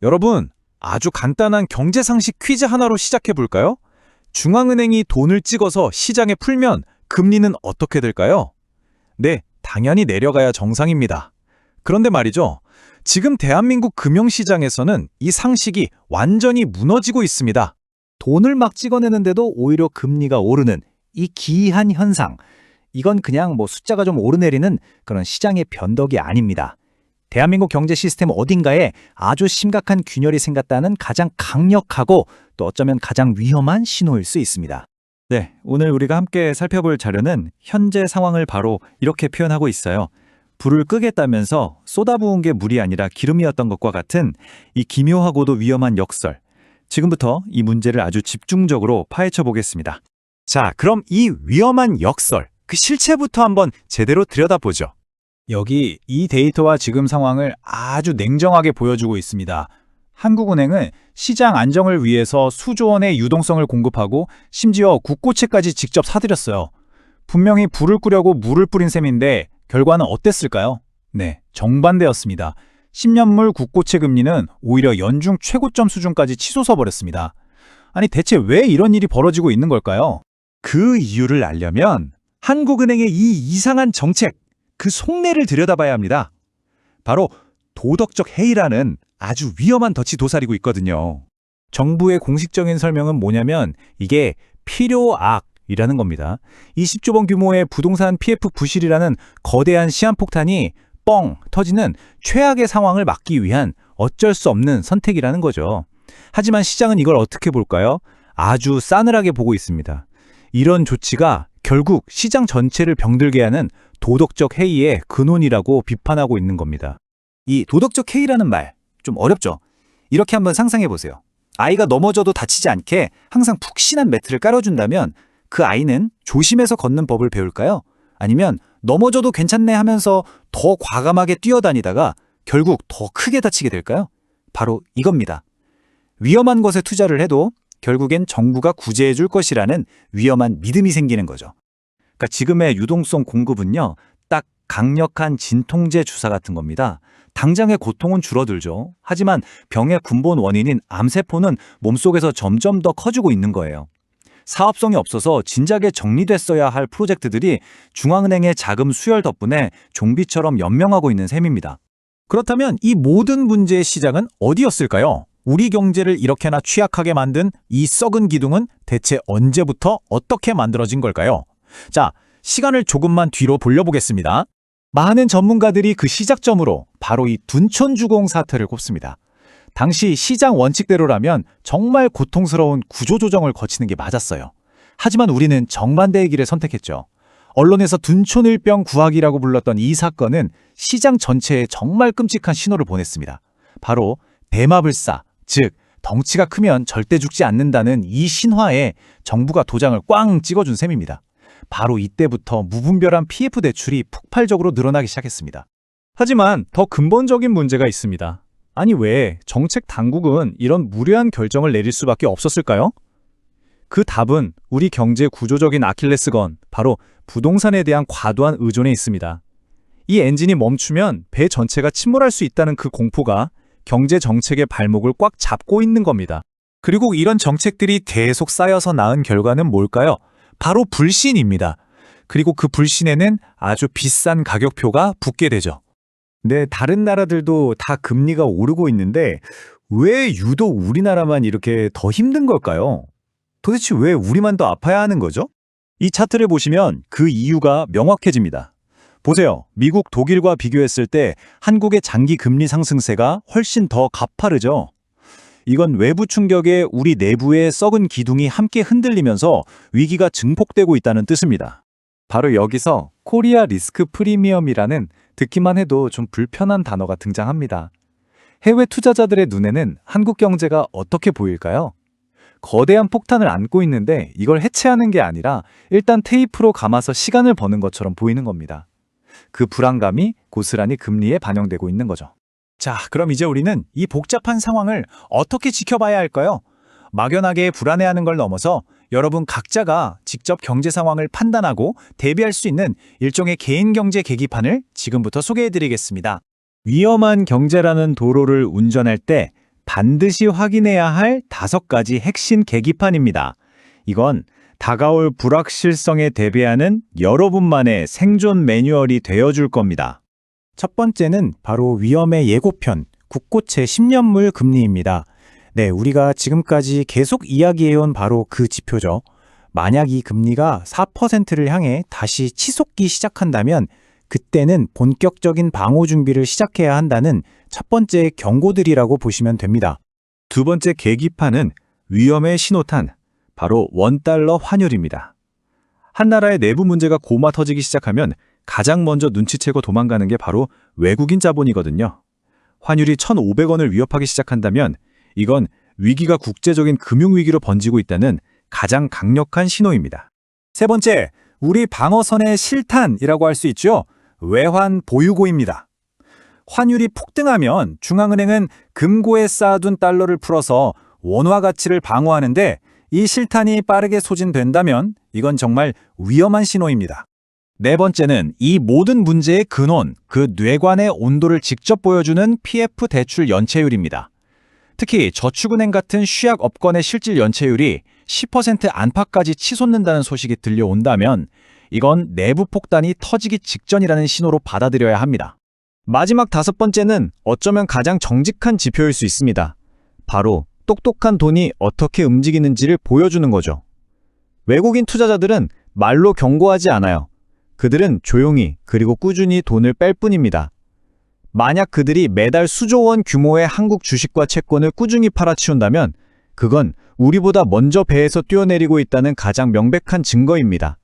여러분, 아주 간단한 경제 상식 퀴즈 하나로 시작해 볼까요? 중앙은행이 돈을 찍어서 시장에 풀면 금리는 어떻게 될까요? 네, 당연히 내려가야 정상입니다. 그런데 말이죠. 지금 대한민국 금융시장에서는 이 상식이 완전히 무너지고 있습니다. 돈을 막 찍어내는데도 오히려 금리가 오르는 이 기이한 현상. 이건 그냥 숫자가 좀 오르내리는 그런 시장의 변덕이 아닙니다. 대한민국 경제 시스템 어딘가에 아주 심각한 균열이 생겼다는 가장 강력하고 또 어쩌면 가장 위험한 신호일 수 있습니다. 네, 오늘 우리가 함께 살펴볼 자료는 현재 상황을 바로 이렇게 표현하고 있어요. 불을 끄겠다면서 쏟아부은 게 물이 아니라 기름이었던 것과 같은 이 기묘하고도 위험한 역설. 지금부터 이 문제를 아주 집중적으로 파헤쳐 보겠습니다. 자, 그럼 이 위험한 역설, 그 실체부터 한번 제대로 들여다보죠. 여기 이 데이터와 지금 상황을 아주 냉정하게 보여주고 있습니다. 한국은행은 시장 안정을 위해서 수조 원의 유동성을 공급하고 심지어 국고채까지 직접 사들였어요. 분명히 불을 끄려고 물을 뿌린 셈인데 결과는 어땠을까요? 네, 정반대였습니다. 10년물 국고채 금리는 오히려 연중 최고점 수준까지 치솟아 버렸습니다. 아니 대체 왜 이런 일이 벌어지고 있는 걸까요? 그 이유를 알려면 한국은행의 이 이상한 정책, 그 속내를 들여다봐야 합니다. 바로 도덕적 해이라는 아주 위험한 덫이 도사리고 있거든요. 정부의 공식적인 설명은 뭐냐면 이게 필요악이라는 겁니다. 20조 원 규모의 부동산 PF 부실이라는 거대한 시한폭탄이 뻥 터지는 최악의 상황을 막기 위한 어쩔 수 없는 선택이라는 거죠. 하지만 시장은 이걸 어떻게 볼까요? 아주 싸늘하게 보고 있습니다. 이런 조치가 결국 시장 전체를 병들게 하는 도덕적 해이의 근원이라고 비판하고 있는 겁니다. 이 도덕적 해이라는 말, 좀 어렵죠? 이렇게 한번 상상해 보세요. 아이가 넘어져도 다치지 않게 항상 푹신한 매트를 깔아준다면 그 아이는 조심해서 걷는 법을 배울까요? 아니면 넘어져도 괜찮네 하면서 더 과감하게 뛰어다니다가 결국 더 크게 다치게 될까요? 바로 이겁니다. 위험한 것에 투자를 해도 결국엔 정부가 구제해 줄 것이라는 위험한 믿음이 생기는 거죠. 그러니까 지금의 유동성 공급은요, 딱 강력한 진통제 주사 같은 겁니다. 당장의 고통은 줄어들죠. 하지만 병의 근본 원인인 암세포는 몸속에서 점점 더 커지고 있는 거예요. 사업성이 없어서 진작에 정리됐어야 할 프로젝트들이 중앙은행의 자금 수혈 덕분에 좀비처럼 연명하고 있는 셈입니다. 그렇다면 이 모든 문제의 시작은 어디였을까요? 우리 경제를 이렇게나 취약하게 만든 이 썩은 기둥은 대체 언제부터 어떻게 만들어진 걸까요? 자, 시간을 조금만 뒤로 돌려보겠습니다. 많은 전문가들이 그 시작점으로 바로 이 둔촌주공 사태를 꼽습니다. 당시 시장 원칙대로라면 정말 고통스러운 구조조정을 거치는 게 맞았어요. 하지만 우리는 정반대의 길을 선택했죠. 언론에서 둔촌일병 구하기라고 불렀던 이 사건은 시장 전체에 정말 끔찍한 신호를 보냈습니다. 바로 대마불사, 즉 덩치가 크면 절대 죽지 않는다는 이 신화에 정부가 도장을 꽝 찍어준 셈입니다. 바로 이때부터 무분별한 PF 대출이 폭발적으로 늘어나기 시작했습니다. 하지만 더 근본적인 문제가 있습니다. 아니 왜 정책 당국은 이런 무례한 결정을 내릴 수밖에 없었을까요? 그 답은 우리 경제 구조적인 아킬레스건, 바로 부동산에 대한 과도한 의존에 있습니다. 이 엔진이 멈추면 배 전체가 침몰할 수 있다는 그 공포가 경제 정책의 발목을 꽉 잡고 있는 겁니다. 그리고 이런 정책들이 계속 쌓여서 낳은 결과는 뭘까요? 바로 불신입니다. 그리고 그 불신에는 아주 비싼 가격표가 붙게 되죠. 네, 다른 나라들도 다 금리가 오르고 있는데 왜 유독 우리나라만 이렇게 더 힘든 걸까요? 도대체 왜 우리만 더 아파야 하는 거죠? 이 차트를 보시면 그 이유가 명확해집니다. 보세요. 미국, 독일과 비교했을 때 한국의 장기 금리 상승세가 훨씬 더 가파르죠. 이건 외부 충격에 우리 내부의 썩은 기둥이 함께 흔들리면서 위기가 증폭되고 있다는 뜻입니다. 바로 여기서 코리아 리스크 프리미엄이라는 듣기만 해도 좀 불편한 단어가 등장합니다. 해외 투자자들의 눈에는 한국 경제가 어떻게 보일까요? 거대한 폭탄을 안고 있는데 이걸 해체하는 게 아니라 일단 테이프로 감아서 시간을 버는 것처럼 보이는 겁니다. 그 불안감이 고스란히 금리에 반영되고 있는 거죠. 자, 그럼 이제 우리는 이 복잡한 상황을 어떻게 지켜봐야 할까요? 막연하게 불안해하는 걸 넘어서 여러분 각자가 직접 경제 상황을 판단하고 대비할 수 있는 일종의 개인 경제 계기판을 지금부터 소개해드리겠습니다. 위험한 경제라는 도로를 운전할 때 반드시 확인해야 할 5가지 핵심 계기판입니다. 이건 다가올 불확실성에 대비하는 여러분만의 생존 매뉴얼이 되어줄 겁니다. 첫 번째는 바로 위험의 예고편, 국고채 10년물 금리입니다. 네, 우리가 지금까지 계속 이야기해온 바로 그 지표죠. 만약 이 금리가 4%를 향해 다시 치솟기 시작한다면 그때는 본격적인 방호 준비를 시작해야 한다는 첫 번째 경고들이라고 보시면 됩니다. 두 번째 계기판은 위험의 신호탄, 바로 원달러 환율입니다. 한 나라의 내부 문제가 고마 터지기 시작하면 가장 먼저 눈치채고 도망가는 게 바로 외국인 자본이거든요. 환율이 1,500원을 위협하기 시작한다면 이건 위기가 국제적인 금융위기로 번지고 있다는 가장 강력한 신호입니다. 세 번째, 우리 방어선의 실탄이라고 할 수 있죠. 외환 보유고입니다. 환율이 폭등하면 중앙은행은 금고에 쌓아둔 달러를 풀어서 원화 가치를 방어하는데 이 실탄이 빠르게 소진된다면 이건 정말 위험한 신호입니다. 네 번째는 이 모든 문제의 근원, 그 뇌관의 온도를 직접 보여주는 PF 대출 연체율입니다. 특히 저축은행 같은 취약업권의 실질 연체율이 10% 안팎까지 치솟는다는 소식이 들려온다면 이건 내부 폭탄이 터지기 직전이라는 신호로 받아들여야 합니다. 마지막 5번째는 어쩌면 가장 정직한 지표일 수 있습니다. 바로 똑똑한 돈이 어떻게 움직이는지를 보여주는 거죠. 외국인 투자자들은 말로 경고하지 않아요. 그들은 조용히 그리고 꾸준히 돈을 뺄 뿐입니다. 만약 그들이 매달 수조 원 규모의 한국 주식과 채권을 꾸준히 팔아치운다면 그건 우리보다 먼저 배에서 뛰어내리고 있다는 가장 명백한 증거입니다.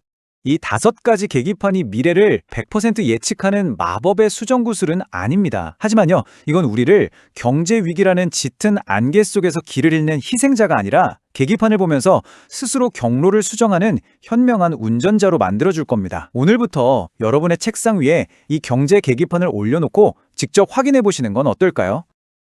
이 5가지 계기판이 미래를 100% 예측하는 마법의 수정구슬은 아닙니다. 하지만요, 이건 우리를 경제 위기라는 짙은 안개 속에서 길을 잃는 희생자가 아니라 계기판을 보면서 스스로 경로를 수정하는 현명한 운전자로 만들어줄 겁니다. 오늘부터 여러분의 책상 위에 이 경제 계기판을 올려놓고 직접 확인해 보시는 건 어떨까요?